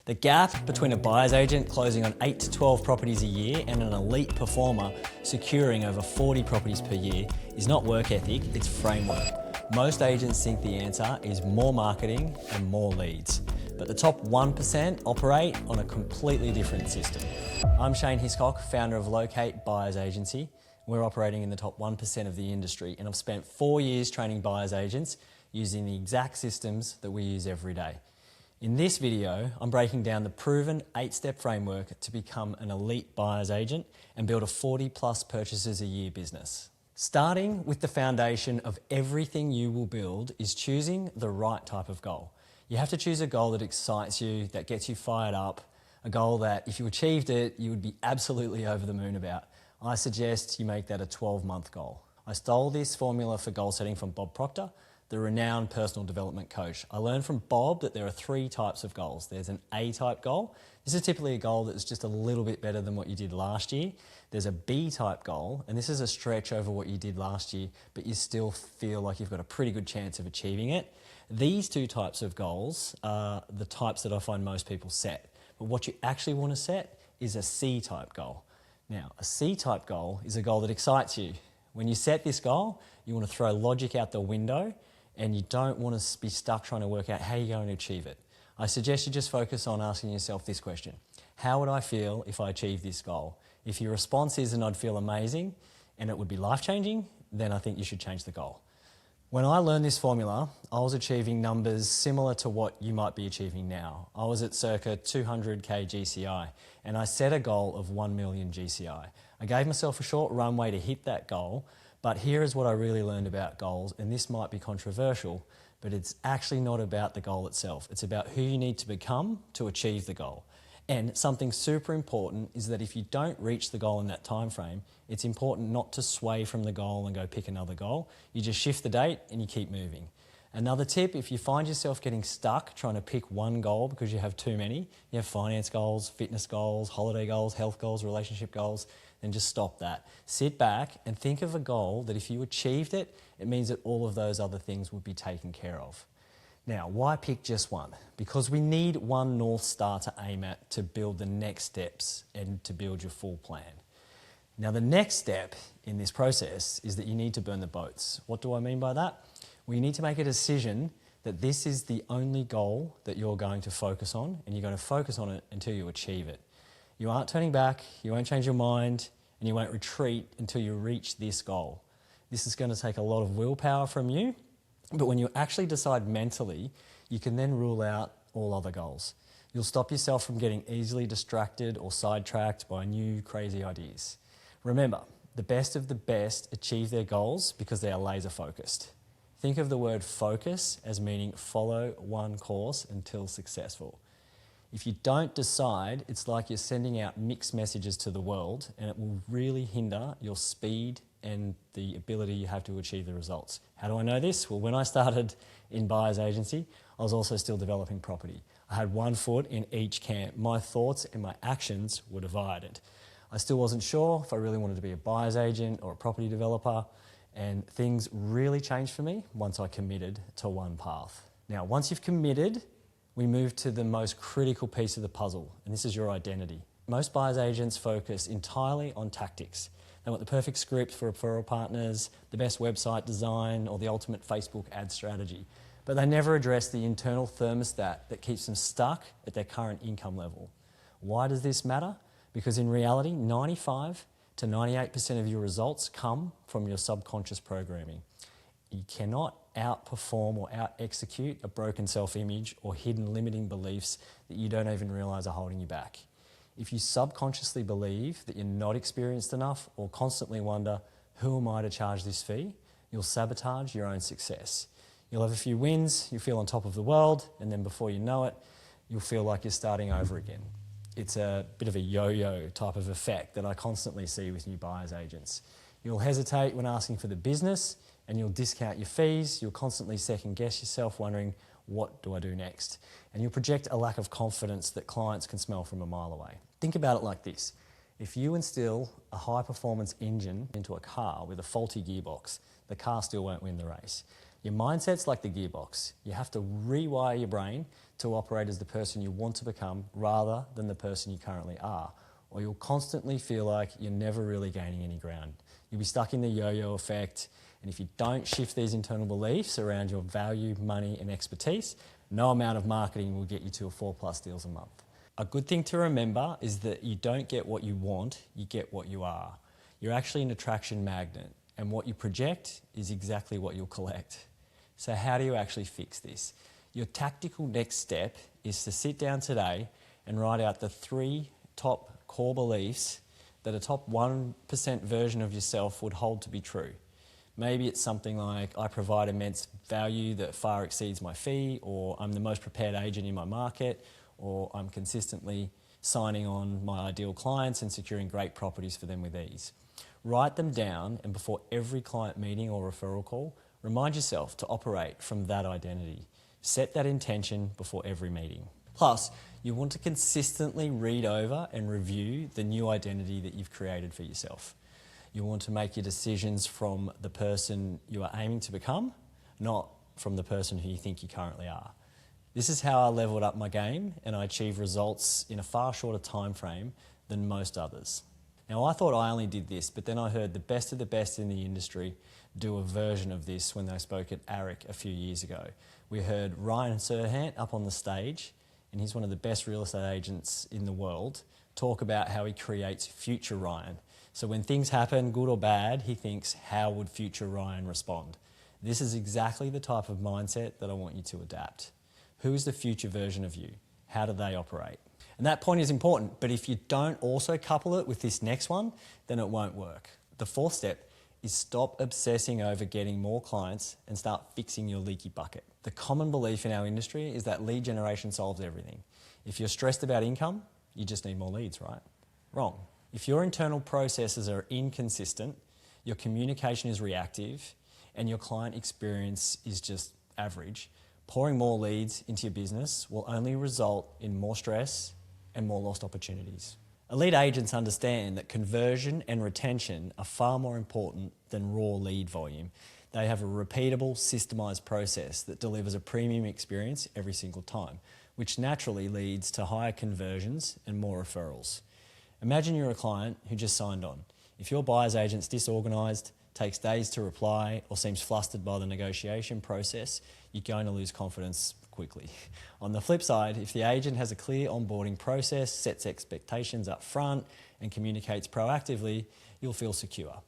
The gap between a buyer's agent closing on 8 to 12 properties a year and an elite performer securing over 40 properties per year is not work ethic, it's framework. Most agents think the answer is more marketing and more leads, but the top 1% operate on a completely different system. I'm Shane Hiscock, founder of Locate Buyers Agency. We're operating in the top 1% of the industry, and I've spent 4 years training buyers agents using the exact systems that we use every day. In this video, I'm breaking down the proven 8-step framework to become an elite buyer's agent and build a 40+ purchases a year business. Starting with the foundation of everything you will build is choosing the right type of goal. You have to choose a goal that excites you, that gets you fired up, a goal that if you achieved it, you would be absolutely over the moon about. I suggest you make that a 12-month goal. I stole this formula for goal setting from Bob Proctor, the renowned personal development coach. I learned from Bob that there are 3 types of goals. There's an A-type goal. This is typically a goal that's just a little bit better than what you did last year. There's a B-type goal, and this is a stretch over what you did last year, but you still feel like you've got a pretty good chance of achieving it. These 2 types of goals are the types that I find most people set. But what you actually want to set is a C-type goal. Now, a C-type goal is a goal that excites you. When you set this goal, you want to throw logic out the window, and you don't want to be stuck trying to work out how you're going to achieve it. I suggest you just focus on asking yourself this question: how would I feel if I achieved this goal? If your response is, and I'd feel amazing, and it would be life-changing, then I think you should change the goal. When I learned this formula, I was achieving numbers similar to what you might be achieving now. I was at circa 200k GCI, and I set a goal of 1 million GCI. I gave myself a short runway to hit that goal, but here is what I really learned about goals, and this might be controversial, but it's actually not about the goal itself. It's about who you need to become to achieve the goal. And something super important is that if you don't reach the goal in that time frame, it's important not to sway from the goal and go pick another goal. You just shift the date and you keep moving. Another tip, if you find yourself getting stuck trying to pick one goal because you have too many, you have finance goals, fitness goals, holiday goals, health goals, relationship goals, then just stop that. Sit back and think of a goal that if you achieved it, it means that all of those other things would be taken care of. Now, why pick just one? Because we need one North Star to aim at to build the next steps and to build your full plan. Now, the next step in this process is that you need to burn the boats. What do I mean by that? Well, you need to make a decision that this is the only goal that you're going to focus on, and you're going to focus on it until you achieve it. You aren't turning back, you won't change your mind, and you won't retreat until you reach this goal. This is going to take a lot of willpower from you, but when you actually decide mentally, you can then rule out all other goals. You'll stop yourself from getting easily distracted or sidetracked by new crazy ideas. Remember, the best of the best achieve their goals because they are laser focused. Think of the word focus as meaning follow one course until successful. If you don't decide, it's like you're sending out mixed messages to the world, and it will really hinder your speed and the ability you have to achieve the results. How do I know this? Well, when I started in buyer's agency, I was also still developing property. I had one foot in each camp. My thoughts and my actions were divided. I still wasn't sure if I really wanted to be a buyer's agent or a property developer, and things really changed for me once I committed to one path. Now, once you've committed, we move to the most critical piece of the puzzle, and this is your identity. Most buyer's agents focus entirely on tactics. They want the perfect script for referral partners, the best website design, or the ultimate Facebook ad strategy. But they never address the internal thermostat that keeps them stuck at their current income level. Why does this matter? Because in reality, 95 to 98% of your results come from your subconscious programming. You cannot outperform or out-execute a broken self-image or hidden limiting beliefs that you don't even realise are holding you back. If you subconsciously believe that you're not experienced enough or constantly wonder, who am I to charge this fee? You'll sabotage your own success. You'll have a few wins, you feel on top of the world, and then before you know it, you'll feel like you're starting over again. It's a bit of a yo-yo type of effect that I constantly see with new buyer's agents. You'll hesitate when asking for the business, and you'll discount your fees. You'll constantly second guess yourself, wondering, what do I do next? And you'll project a lack of confidence that clients can smell from a mile away. Think about it like this. If you instill a high performance engine into a car with a faulty gearbox, the car still won't win the race. Your mindset's like the gearbox. You have to rewire your brain to operate as the person you want to become rather than the person you currently are, or you'll constantly feel like you're never really gaining any ground. You'll be stuck in the yo-yo effect, and if you don't shift these internal beliefs around your value, money and expertise, no amount of marketing will get you to a 4+ deals a month. A good thing to remember is that you don't get what you want, you get what you are. You're actually an attraction magnet, and what you project is exactly what you'll collect. So how do you actually fix this? Your tactical next step is to sit down today and write out the 3 top core beliefs that a top 1% version of yourself would hold to be true. Maybe it's something like, I provide immense value that far exceeds my fee, or I'm the most prepared agent in my market, or I'm consistently signing on my ideal clients and securing great properties for them with ease. Write them down, and before every client meeting or referral call, remind yourself to operate from that identity. Set that intention before every meeting. Plus, you want to consistently read over and review the new identity that you've created for yourself. You want to make your decisions from the person you are aiming to become, not from the person who you think you currently are. This is how I leveled up my game, and I achieved results in a far shorter time frame than most others. Now, I thought I only did this, but then I heard the best of the best in the industry do a version of this when they spoke at ARIC a few years ago. We heard Ryan Serhant up on the stage, and he's one of the best real estate agents in the world, talk about how he creates future Ryan. So when things happen, good or bad, he thinks, how would future Ryan respond? This is exactly the type of mindset that I want you to adapt. Who is the future version of you? How do they operate? And that point is important, but if you don't also couple it with this next one, then it won't work. The 4th step is stop obsessing over getting more clients and start fixing your leaky bucket. The common belief in our industry is that lead generation solves everything. If you're stressed about income, you just need more leads, right? Wrong. If your internal processes are inconsistent, your communication is reactive, and your client experience is just average, pouring more leads into your business will only result in more stress and more lost opportunities. Elite agents understand that conversion and retention are far more important than raw lead volume. They have a repeatable, systemised process that delivers a premium experience every single time, which naturally leads to higher conversions and more referrals. Imagine you're a client who just signed on. If your buyer's agent's disorganised, takes days to reply, or seems flustered by the negotiation process, you're going to lose confidence quickly. On the flip side, if the agent has a clear onboarding process, sets expectations up front, and communicates proactively, you'll feel secure.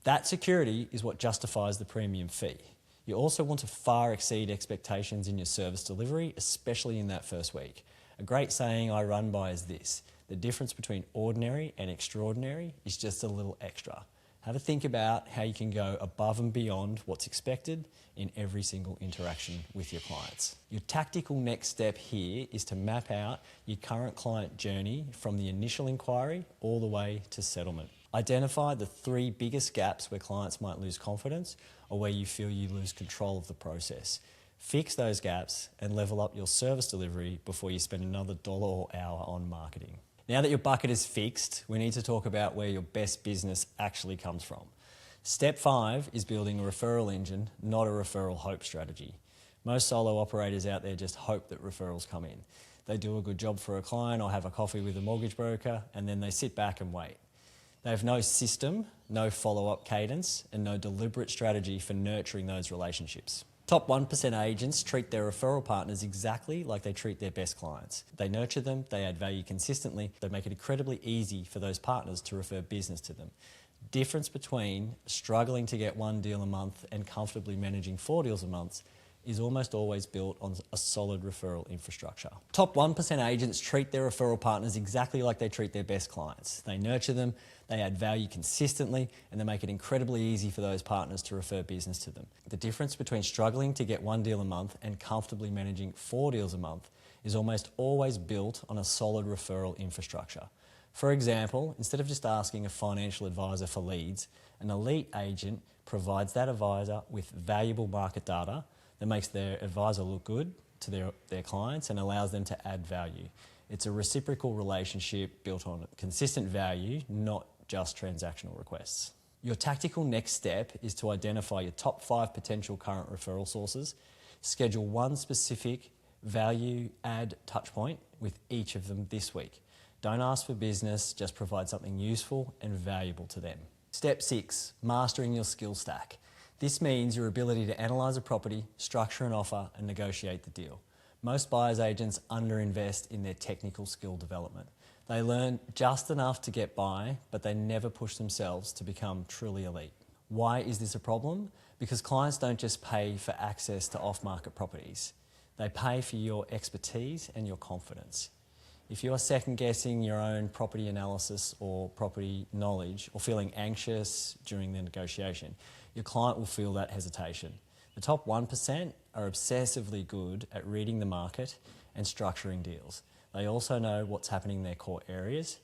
That security is what justifies the premium fee. You also want to far exceed expectations in your service delivery, especially in that first week. A great saying I run by is this: the difference between ordinary and extraordinary is just a little extra. Have a think about how you can go above and beyond what's expected in every single interaction with your clients. Your tactical next step here is to map out your current client journey from the initial inquiry all the way to settlement. Identify the 3 biggest gaps where clients might lose confidence or where you feel you lose control of the process. Fix those gaps and level up your service delivery before you spend another dollar or hour on marketing. Now that your bucket is fixed, we need to talk about where your best business actually comes from. Step 5 is building a referral engine, not a referral hope strategy. Most solo operators out there just hope that referrals come in. They do a good job for a client or have a coffee with a mortgage broker, and then they sit back and wait. They have no system, no follow-up cadence, and no deliberate strategy for nurturing those relationships. Top 1% agents treat their referral partners exactly like they treat their best clients. They nurture them, they add value consistently, they make it incredibly easy for those partners to refer business to them. Difference between struggling to get 1 deal a month and comfortably managing 4 deals a month is almost always built on a solid referral infrastructure. Top 1% agents treat their referral partners exactly like they treat their best clients. They nurture them, they add value consistently, and they make it incredibly easy for those partners to refer business to them. The difference between struggling to get 1 deal a month and comfortably managing 4 deals a month is almost always built on a solid referral infrastructure. For example, instead of just asking a financial advisor for leads, an elite agent provides that advisor with valuable market data that makes their advisor look good to their clients and allows them to add value. It's a reciprocal relationship built on consistent value, not just transactional requests. Your tactical next step is to identify your top 5 potential current referral sources, schedule one specific value add touchpoint with each of them this week. Don't ask for business, just provide something useful and valuable to them. Step 6, mastering your skill stack. This means your ability to analyse a property, structure an offer and negotiate the deal. Most buyer's agents underinvest in their technical skill development. They learn just enough to get by, but they never push themselves to become truly elite. Why is this a problem? Because clients don't just pay for access to off-market properties. They pay for your expertise and your confidence. If you're second-guessing your own property analysis or property knowledge or feeling anxious during the negotiation, your client will feel that hesitation. The top 1% are obsessively good at reading the market and structuring deals. They also know what's happening in their core areas.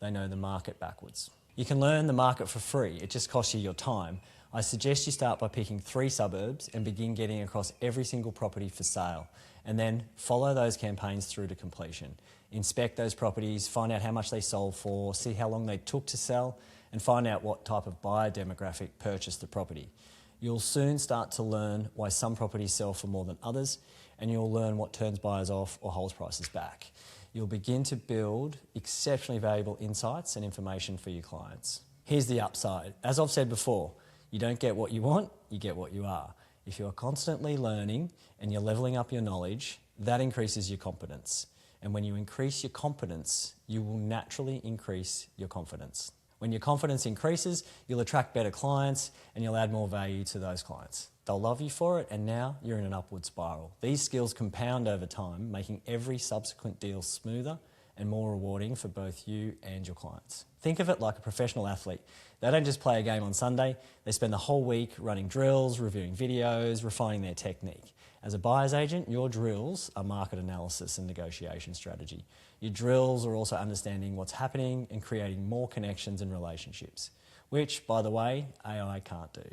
They know the market backwards. You can learn the market for free. It just costs you your time. I suggest you start by picking 3 suburbs and begin getting across every single property for sale, and then follow those campaigns through to completion. Inspect those properties, find out how much they sold for, see how long they took to sell, and find out what type of buyer demographic purchased the property. You'll soon start to learn why some properties sell for more than others, and you'll learn what turns buyers off or holds prices back. You'll begin to build exceptionally valuable insights and information for your clients. Here's the upside. As I've said before, you don't get what you want, you get what you are. If you're constantly learning and you're leveling up your knowledge, that increases your competence. And when you increase your competence, you will naturally increase your confidence. When your confidence increases, you'll attract better clients and you'll add more value to those clients. They'll love you for it, and now you're in an upward spiral. These skills compound over time, making every subsequent deal smoother and more rewarding for both you and your clients. Think of it like a professional athlete. They don't just play a game on Sunday, they spend the whole week running drills, reviewing videos, refining their technique. As a buyer's agent, your drills are market analysis and negotiation strategy. Your drills are also understanding what's happening and creating more connections and relationships, which, by the way, AI can't do.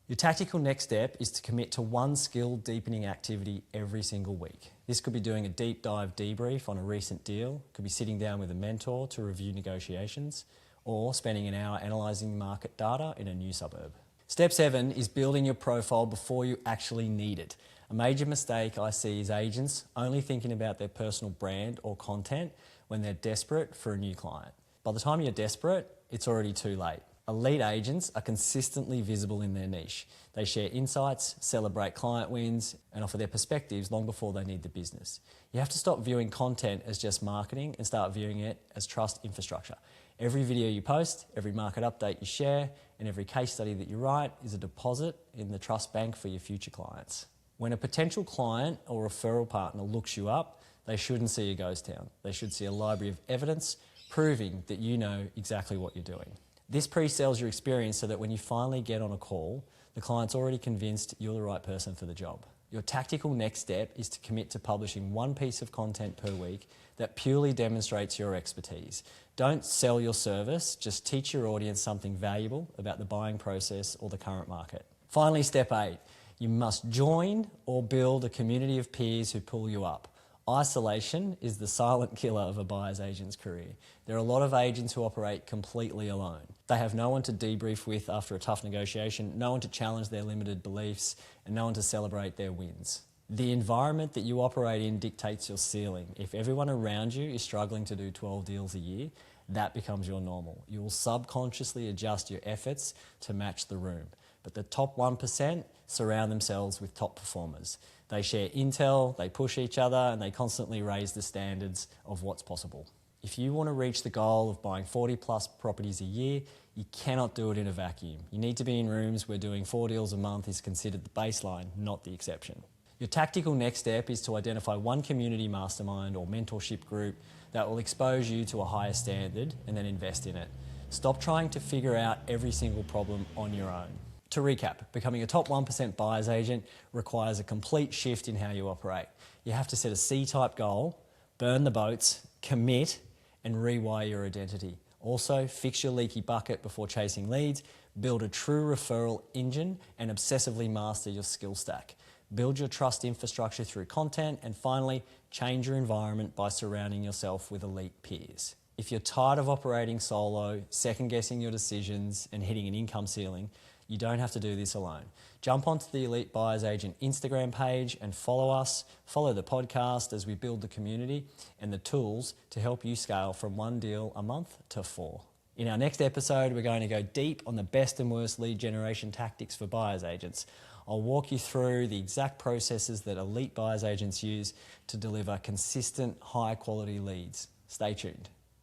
Your tactical next step is to commit to one skill deepening activity every single week. This could be doing a deep dive debrief on a recent deal, could be sitting down with a mentor to review negotiations, or spending an hour analysing market data in a new suburb. Step 7 is building your profile before you actually need it. A major mistake I see is agents only thinking about their personal brand or content when they're desperate for a new client. By the time you're desperate, it's already too late. Elite agents are consistently visible in their niche. They share insights, celebrate client wins, and offer their perspectives long before they need the business. You have to stop viewing content as just marketing and start viewing it as trust infrastructure. Every video you post, every market update you share, and every case study that you write is a deposit in the trust bank for your future clients. When a potential client or referral partner looks you up, they shouldn't see a ghost town. They should see a library of evidence proving that you know exactly what you're doing. This pre-sells your experience so that when you finally get on a call, the client's already convinced you're the right person for the job. Your tactical next step is to commit to publishing one piece of content per week that purely demonstrates your expertise. Don't sell your service, just teach your audience something valuable about the buying process or the current market. Finally, step 8, you must join or build a community of peers who pull you up. Isolation is the silent killer of a buyer's agent's career. There are a lot of agents who operate completely alone. They have no one to debrief with after a tough negotiation, no one to challenge their limited beliefs, and no one to celebrate their wins. The environment that you operate in dictates your ceiling. If everyone around you is struggling to do 12 deals a year, that becomes your normal. You will subconsciously adjust your efforts to match the room. But the top 1% surround themselves with top performers. They share intel, they push each other, and they constantly raise the standards of what's possible. If you want to reach the goal of buying 40 plus properties a year, you cannot do it in a vacuum. You need to be in rooms where doing 4 deals a month is considered the baseline, not the exception. Your tactical next step is to identify one community mastermind or mentorship group that will expose you to a higher standard and then invest in it. Stop trying to figure out every single problem on your own. To recap, becoming a top 1% buyer's agent requires a complete shift in how you operate. You have to set a C-type goal, burn the boats, commit, and rewire your identity. Also, fix your leaky bucket before chasing leads, build a true referral engine, and obsessively master your skill stack. Build your trust infrastructure through content, and finally, change your environment by surrounding yourself with elite peers. If you're tired of operating solo, second guessing your decisions and hitting an income ceiling, you don't have to do this alone. Jump onto the Elite Buyers Agent Instagram page and follow us, follow the podcast as we build the community and the tools to help you scale from 1 deal a month to 4. In our next episode, we're going to go deep on the best and worst lead generation tactics for buyers agents. I'll walk you through the exact processes that elite buyers agents use to deliver consistent, high quality leads. Stay tuned.